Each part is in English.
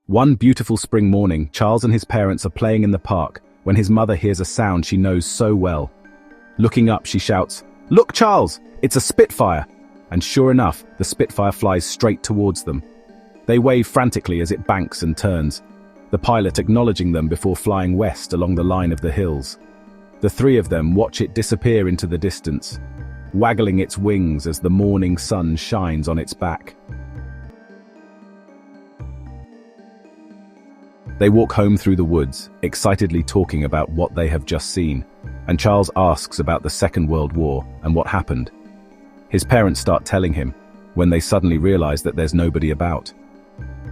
One beautiful spring morning, Charles and his parents are playing in the park when his mother hears a sound she knows so well. Looking up, she shouts, "Look, Charles, it's a Spitfire!" And sure enough, the Spitfire flies straight towards them. They wave frantically as it banks and turns, the pilot acknowledging them before flying west along the line of the hills. The three of them watch it disappear into the distance, waggling its wings as the morning sun shines on its back. They walk home through the woods, excitedly talking about what they have just seen, and Charles asks about the Second World War and what happened. His parents start telling him, when they suddenly realize that there's nobody about.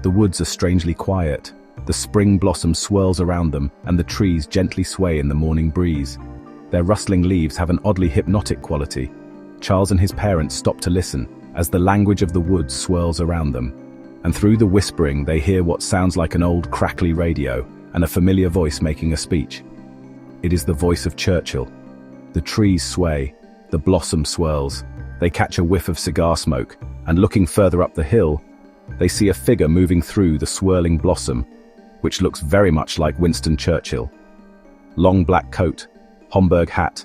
The woods are strangely quiet, the spring blossom swirls around them, and the trees gently sway in the morning breeze. Their rustling leaves have an oddly hypnotic quality. Charles and his parents stop to listen, as the language of the woods swirls around them. And through the whispering they hear what sounds like an old crackly radio and a familiar voice making a speech. It is the voice of Churchill. The trees sway, the blossom swirls, they catch a whiff of cigar smoke, and looking further up the hill, they see a figure moving through the swirling blossom, which looks very much like Winston Churchill. Long black coat, Homburg hat,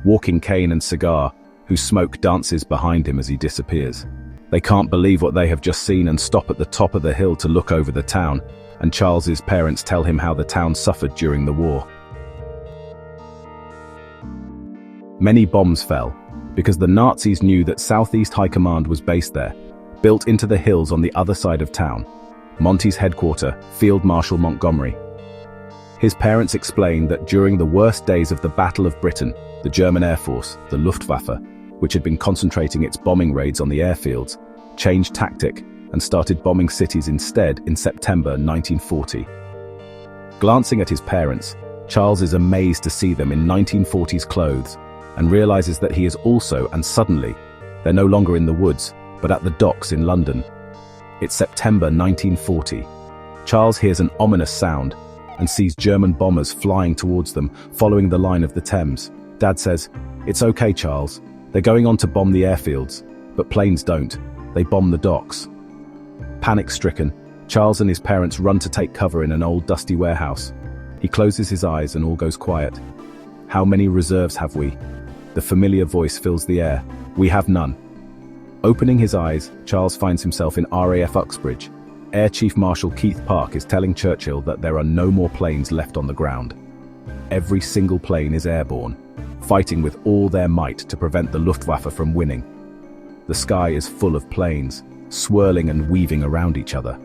walking cane and cigar, whose smoke dances behind him as he disappears. They can't believe what they have just seen and stop at the top of the hill to look over the town, and Charles's parents tell him how the town suffered during the war. Many bombs fell, because the Nazis knew that Southeast High Command was based there, built into the hills on the other side of town, Monty's headquarters, Field Marshal Montgomery. His parents explained that during the worst days of the Battle of Britain, the German Air Force, the Luftwaffe, which had been concentrating its bombing raids on the airfields, changed tactic and started bombing cities instead in September 1940. Glancing at his parents, Charles is amazed to see them in 1940s clothes and realizes that he is also, and suddenly, they're no longer in the woods, but at the docks in London. It's September 1940. Charles hears an ominous sound and sees German bombers flying towards them, following the line of the Thames. Dad says, "It's okay, Charles. They're going on to bomb the airfields, but planes don't. They bomb the docks." Panic-stricken, Charles and his parents run to take cover in an old dusty warehouse. He closes his eyes and all goes quiet. "How many reserves have we?" The familiar voice fills the air. "We have none." Opening his eyes, Charles finds himself in RAF Uxbridge. Air Chief Marshal Keith Park is telling Churchill that there are no more planes left on the ground. Every single plane is airborne, fighting with all their might to prevent the Luftwaffe from winning. The sky is full of planes, swirling and weaving around each other,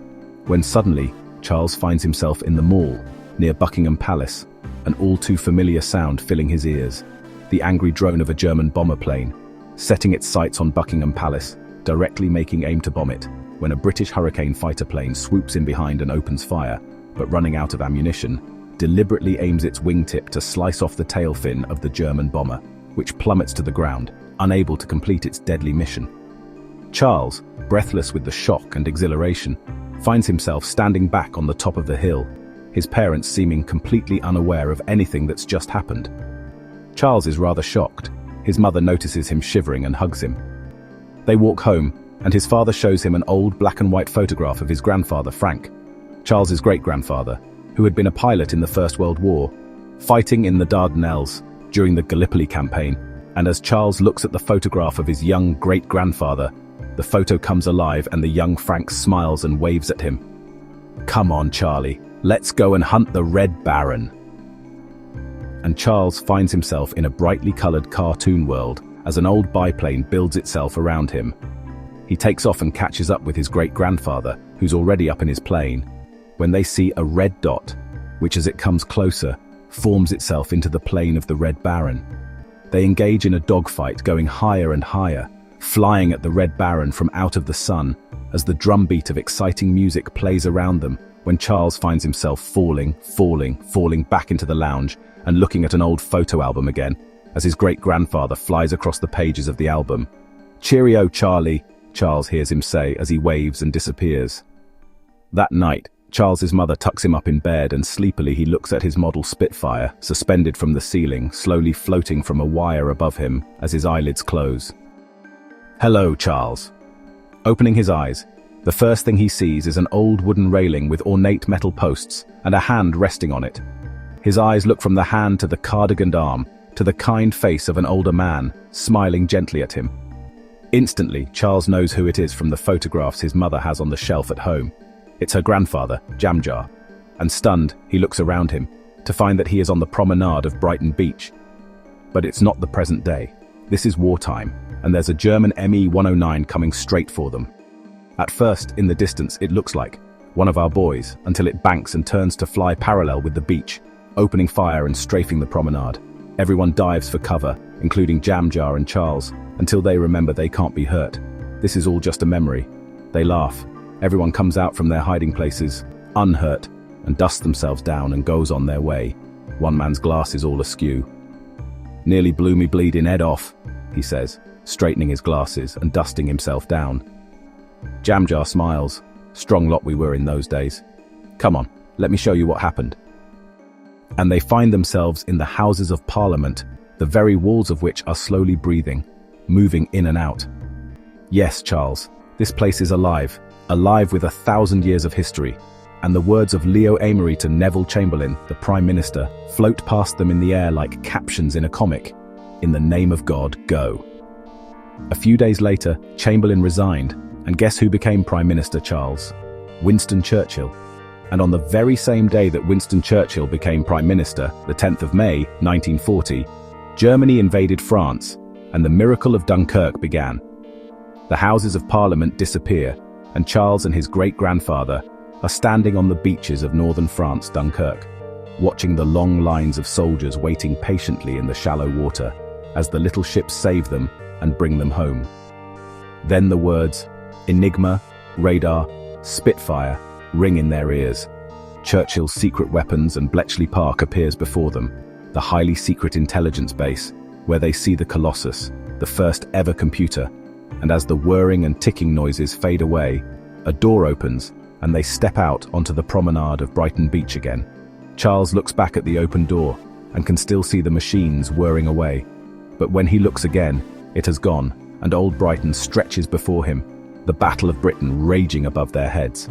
when suddenly Charles finds himself in the Mall, near Buckingham Palace, an all-too-familiar sound filling his ears, the angry drone of a German bomber plane, setting its sights on Buckingham Palace, directly making aim to bomb it, when a British Hurricane fighter plane swoops in behind and opens fire, but running out of ammunition, deliberately aims its wingtip to slice off the tail fin of the German bomber, which plummets to the ground, unable to complete its deadly mission. Charles, breathless with the shock and exhilaration, finds himself standing back on the top of the hill, his parents seeming completely unaware of anything that's just happened. Charles is rather shocked. His mother notices him shivering and hugs him. They walk home, and his father shows him an old black and white photograph of his grandfather, Frank, Charles's great-grandfather, who had been a pilot in the First World War, fighting in the Dardanelles during the Gallipoli campaign, and as Charles looks at the photograph of his young great-grandfather, the photo comes alive and the young Frank smiles and waves at him. "Come on, Charlie, let's go and hunt the Red Baron." And Charles finds himself in a brightly colored cartoon world as an old biplane builds itself around him. He takes off and catches up with his great-grandfather, who's already up in his plane, when they see a red dot, which as it comes closer, forms itself into the plane of the Red Baron. They engage in a dogfight going higher and higher, flying at the Red Baron from out of the sun, as the drumbeat of exciting music plays around them, when Charles finds himself falling back into the lounge and looking at an old photo album again, as his great-grandfather flies across the pages of the album. "Cheerio, Charlie," Charles hears him say as he waves and disappears. That night, Charles's mother tucks him up in bed and sleepily he looks at his model Spitfire, suspended from the ceiling, slowly floating from a wire above him as his eyelids close. "Hello, Charles." Opening his eyes, The first thing he sees is an old wooden railing with ornate metal posts and a hand resting on it. His eyes look from the hand to the cardiganed arm, to the kind face of an older man, smiling gently at him. Instantly, Charles knows who it is from the photographs his mother has on the shelf at home. It's her grandfather, Jamjar. And stunned, he looks around him, to find that he is on the promenade of Brighton Beach. But it's not the present day. This is wartime, and there's a German Me-109 coming straight for them. At first, in the distance, it looks like one of our boys, until it banks and turns to fly parallel with the beach, opening fire and strafing the promenade. Everyone dives for cover, including Jamjar and Charles, until they remember they can't be hurt. This is all just a memory. They laugh. Everyone comes out from their hiding places, unhurt, and dusts themselves down and goes on their way. One man's glass is all askew. "Nearly blew me bleeding head off," he says, straightening his glasses and dusting himself down. Jamjar smiles. "Strong lot we were in those days. Come on, let me show you what happened." And they find themselves in the Houses of Parliament, the very walls of which are slowly breathing, moving in and out. Yes, Charles, this place is alive with 1,000 years of history, and the words of Leo Amery to Neville Chamberlain, the Prime Minister, float past them in the air like captions in a comic. "In the name of God, go." A few days later, Chamberlain resigned, and guess who became Prime Minister, Charles? Winston Churchill. And on the very same day that Winston Churchill became Prime Minister, the 10th of May, 1940, Germany invaded France, and the miracle of Dunkirk began. The Houses of Parliament disappear, and Charles and his great-grandfather are standing on the beaches of northern France, Dunkirk, watching the long lines of soldiers waiting patiently in the shallow water as the little ships save them and bring them home. Then the words Enigma, Radar, Spitfire ring in their ears. Churchill's secret weapons and Bletchley Park appears before them, the highly secret intelligence base, where they see the Colossus, the first ever computer, and as the whirring and ticking noises fade away, a door opens and they step out onto the promenade of Brighton Beach again. Charles looks back at the open door and can still see the machines whirring away. But when he looks again, it has gone, and old Brighton stretches before him, the Battle of Britain raging above their heads.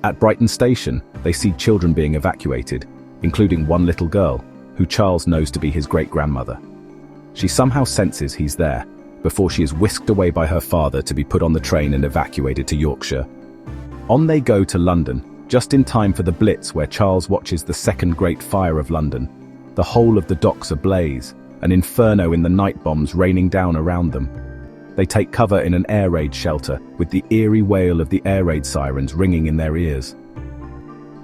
At Brighton Station, they see children being evacuated, including one little girl, who Charles knows to be his great-grandmother. She somehow senses he's there, before she is whisked away by her father to be put on the train and evacuated to Yorkshire. On they go to London, just in time for the Blitz, where Charles watches the second Great Fire of London. The whole of the docks ablaze, an inferno in the night bombs raining down around them. They take cover in an air raid shelter, with the eerie wail of the air raid sirens ringing in their ears.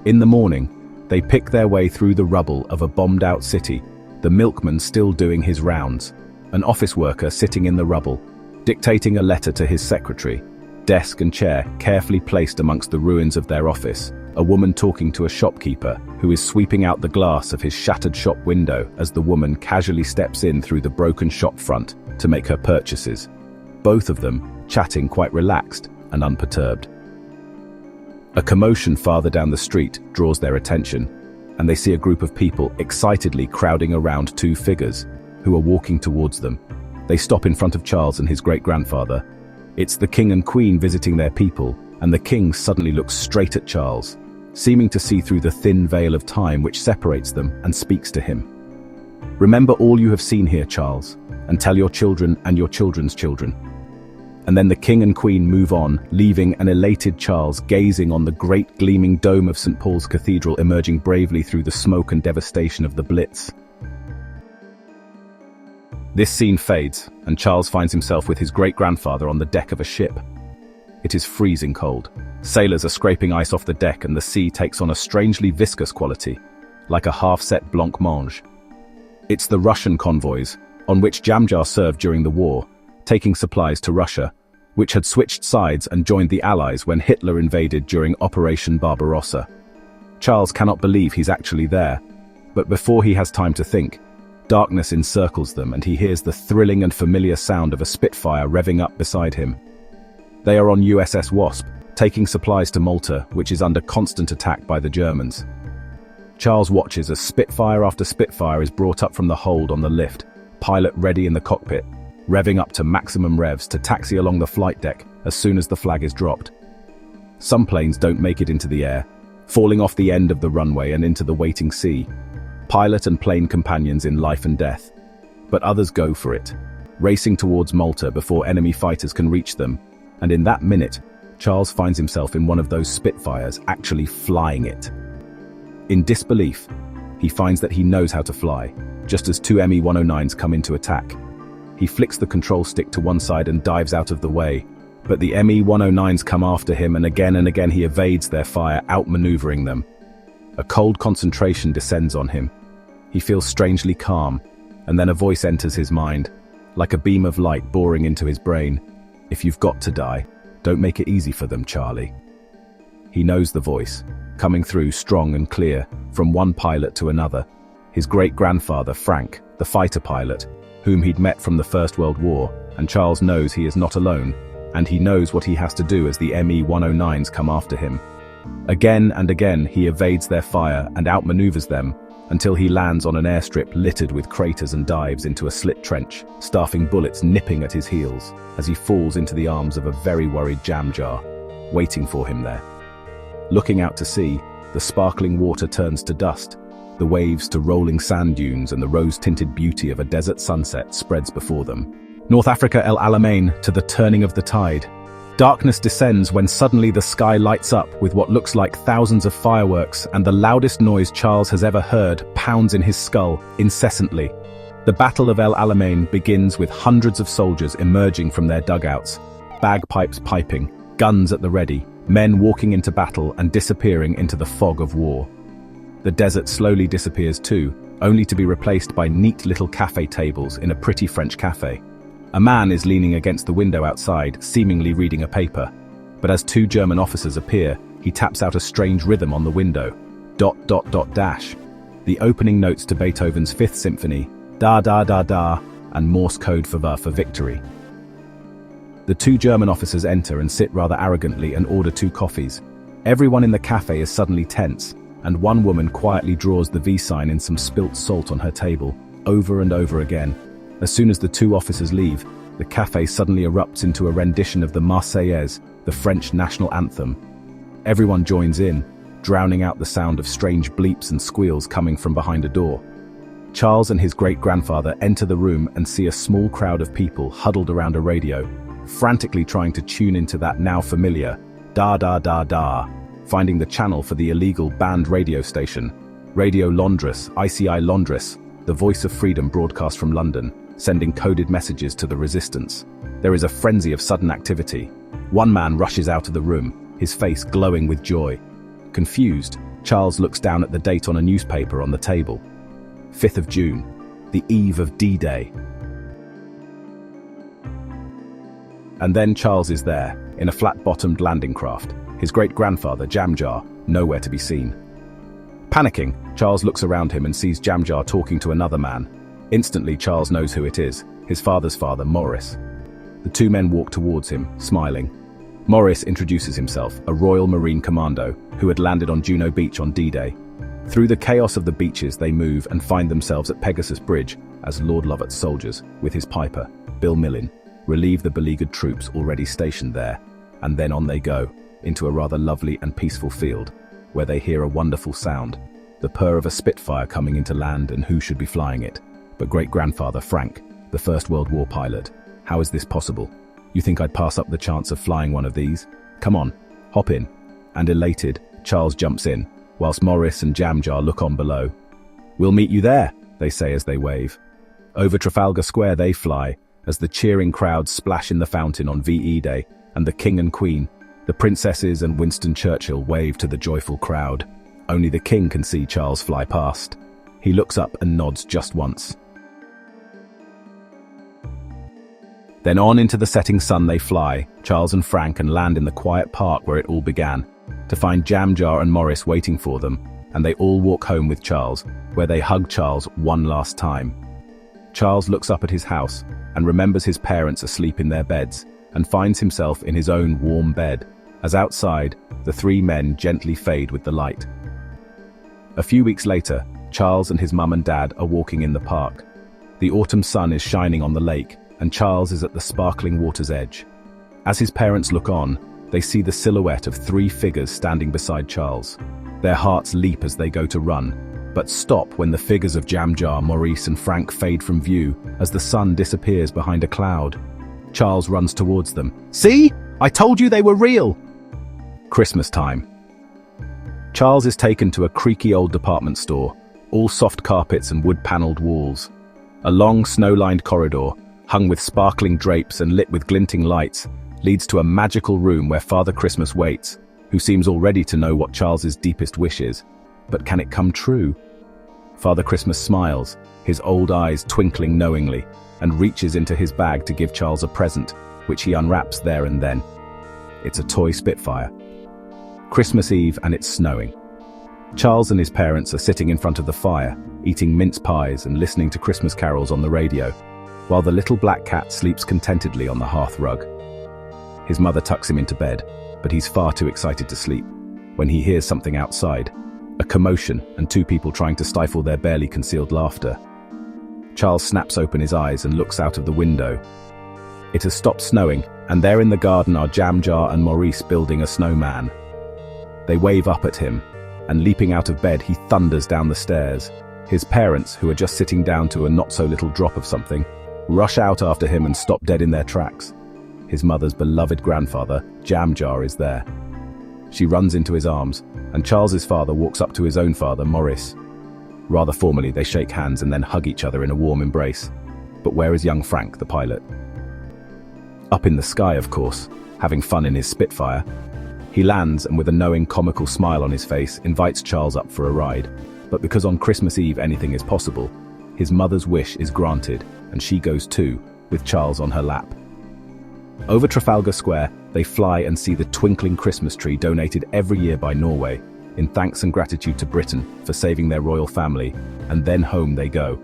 In the morning, they pick their way through the rubble of a bombed-out city, the milkman still doing his rounds, an office worker sitting in the rubble, dictating a letter to his secretary, desk and chair carefully placed amongst the ruins of their office, a woman talking to a shopkeeper who is sweeping out the glass of his shattered shop window as the woman casually steps in through the broken shop front to make her purchases. Both of them chatting quite relaxed and unperturbed. A commotion farther down the street draws their attention, and they see a group of people excitedly crowding around two figures who are walking towards them. They stop in front of Charles and his great-grandfather. It's the king and queen visiting their people, and the king suddenly looks straight at Charles, seeming to see through the thin veil of time which separates them, and speaks to him. "Remember all you have seen here, Charles, and tell your children and your children's children." And then the king and queen move on, leaving an elated Charles gazing on the great gleaming dome of St. Paul's Cathedral emerging bravely through the smoke and devastation of the Blitz. This scene fades, and Charles finds himself with his great-grandfather on the deck of a ship. It is freezing cold. Sailors are scraping ice off the deck, and the sea takes on a strangely viscous quality, like a half-set blancmange. It's the Russian convoys, on which Jamjar served during the war, taking supplies to Russia, which had switched sides and joined the Allies when Hitler invaded during Operation Barbarossa. Charles cannot believe he's actually there, but before he has time to think, darkness encircles them and he hears the thrilling and familiar sound of a Spitfire revving up beside him. They are on USS Wasp, taking supplies to Malta, which is under constant attack by the Germans. Charles watches as Spitfire after Spitfire is brought up from the hold on the lift, pilot ready in the cockpit, revving up to maximum revs to taxi along the flight deck as soon as the flag is dropped. Some planes don't make it into the air, falling off the end of the runway and into the waiting sea. Pilot and plane companions in life and death. But others go for it, racing towards Malta before enemy fighters can reach them. And in that minute, Charles finds himself in one of those Spitfires, actually flying it. In disbelief, he finds that he knows how to fly, just as two Me-109s come in to attack. He flicks the control stick to one side and dives out of the way, but the Me-109s come after him, and again he evades their fire, outmaneuvering them. A cold concentration descends on him. He feels strangely calm, and then a voice enters his mind, like a beam of light boring into his brain. If you've got to die, don't make it easy for them, Charlie. He knows the voice, coming through strong and clear, from one pilot to another. His great-grandfather, Frank, the fighter pilot, whom he'd met from the First World War, and Charles knows he is not alone, and he knows what he has to do as the Me-109s come after him. Again and again he evades their fire and outmaneuvers them, until he lands on an airstrip littered with craters and dives into a slit trench, staffing bullets nipping at his heels, as he falls into the arms of a very worried jam jar, waiting for him there. Looking out to sea, the sparkling water turns to dust, the waves to rolling sand dunes, and the rose-tinted beauty of a desert sunset spreads before them. North Africa, El Alamein, to the turning of the tide. Darkness descends when suddenly the sky lights up with what looks like thousands of fireworks, and the loudest noise Charles has ever heard pounds in his skull incessantly. The Battle of El Alamein begins with hundreds of soldiers emerging from their dugouts, bagpipes piping, guns at the ready, men walking into battle and disappearing into the fog of war. The desert slowly disappears too, only to be replaced by neat little cafe tables in a pretty French cafe. A man is leaning against the window outside, seemingly reading a paper. But as two German officers appear, he taps out a strange rhythm on the window. ... The opening notes to Beethoven's Fifth Symphony, da da da da, and Morse code for victory. The two German officers enter and sit rather arrogantly and order 2 coffees. Everyone in the cafe is suddenly tense, and one woman quietly draws the V sign in some spilt salt on her table, over and over again. As soon as the 2 officers leave, the cafe suddenly erupts into a rendition of the Marseillaise, the French national anthem. Everyone joins in, drowning out the sound of strange bleeps and squeals coming from behind a door. Charles and his great-grandfather enter the room and see a small crowd of people huddled around a radio, frantically trying to tune into that now familiar da da da da, finding the channel for the illegal banned radio station, Radio Londres, ICI Londres, the voice of freedom broadcast from London, sending coded messages to the resistance. There is a frenzy of sudden activity. One man rushes out of the room, his face glowing with joy. Confused, Charles looks down at the date on a newspaper on the table. 5th of June, the eve of D-Day. And then Charles is there, in a flat-bottomed landing craft, his great-grandfather, Jamjar, nowhere to be seen. Panicking, Charles looks around him and sees Jamjar talking to another man. Instantly, Charles knows who it is, his father's father, Maurice. The 2 men walk towards him, smiling. Maurice introduces himself, a Royal Marine Commando, who had landed on Juno Beach on D-Day. Through the chaos of the beaches, they move and find themselves at Pegasus Bridge as Lord Lovat's soldiers, with his piper, Bill Millin, relieve the beleaguered troops already stationed there, and then on they go, into a rather lovely and peaceful field, where they hear a wonderful sound, the purr of a Spitfire coming into land, and who should be flying it but great-grandfather Frank, the First World War pilot. How is this possible? You think I'd pass up the chance of flying one of these? Come on, hop in. And elated, Charles jumps in, whilst Maurice and Jamjar look on below. We'll meet you there, they say as they wave. Over Trafalgar Square they fly, as the cheering crowds splash in the fountain on VE Day, and the King and Queen, the princesses and Winston Churchill wave to the joyful crowd. Only the King can see Charles fly past. He looks up and nods just once. Then on into the setting sun they fly, Charles and Frank, and land in the quiet park where it all began, to find Jamjar and Maurice waiting for them, and they all walk home with Charles, where they hug Charles one last time. Charles looks up at his house and remembers his parents asleep in their beds, and finds himself in his own warm bed, as outside, the 3 men gently fade with the light. A few weeks later, Charles and his mum and dad are walking in the park. The autumn sun is shining on the lake, and Charles is at the sparkling water's edge. As his parents look on, they see the silhouette of 3 figures standing beside Charles. Their hearts leap as they go to run, but stop when the figures of Jam Jar, Maurice and Frank fade from view as the sun disappears behind a cloud. Charles runs towards them. "See? I told you they were real!" Christmas time. Charles is taken to a creaky old department store, all soft carpets and wood-paneled walls. A long, snow-lined corridor, hung with sparkling drapes and lit with glinting lights, leads to a magical room where Father Christmas waits, who seems already to know what Charles's deepest wish is. But can it come true? Father Christmas smiles, his old eyes twinkling knowingly, and reaches into his bag to give Charles a present, which he unwraps there and then. It's a toy Spitfire. Christmas Eve, and it's snowing. Charles and his parents are sitting in front of the fire, eating mince pies and listening to Christmas carols on the radio, while the little black cat sleeps contentedly on the hearth rug. His mother tucks him into bed, but he's far too excited to sleep when he hears something outside, a commotion and 2 people trying to stifle their barely concealed laughter. Charles snaps open his eyes and looks out of the window. It has stopped snowing, and there in the garden are Jam Jar and Maurice building a snowman. They wave up at him, and leaping out of bed, he thunders down the stairs. His parents, who are just sitting down to a not-so-little drop of something, rush out after him and stop dead in their tracks. His mother's beloved grandfather, Jam Jar, is there. She runs into his arms, and Charles's father walks up to his own father, Maurice. Rather formally, they shake hands and then hug each other in a warm embrace. But where is young Frank, the pilot? Up in the sky, of course, having fun in his Spitfire. He lands and with a knowing, comical smile on his face, invites Charles up for a ride. But because on Christmas Eve anything is possible, his mother's wish is granted, and she goes too, with Charles on her lap. Over Trafalgar Square, they fly and see the twinkling Christmas tree donated every year by Norway, in thanks and gratitude to Britain for saving their royal family, and then home they go.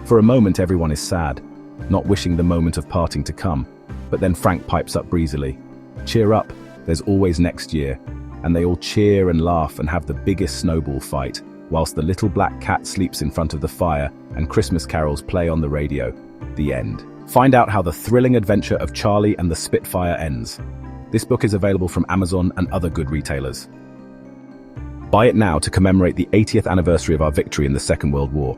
For a moment everyone is sad, not wishing the moment of parting to come, but then Frank pipes up breezily. "Cheer up, there's always next year," and they all cheer and laugh and have the biggest snowball fight, whilst the little black cat sleeps in front of the fire and Christmas carols play on the radio. The end. Find out how the thrilling adventure of Charlie and the Spitfire ends. This book is available from Amazon and other good retailers. Buy it now to commemorate the 80th anniversary of our victory in the Second World War.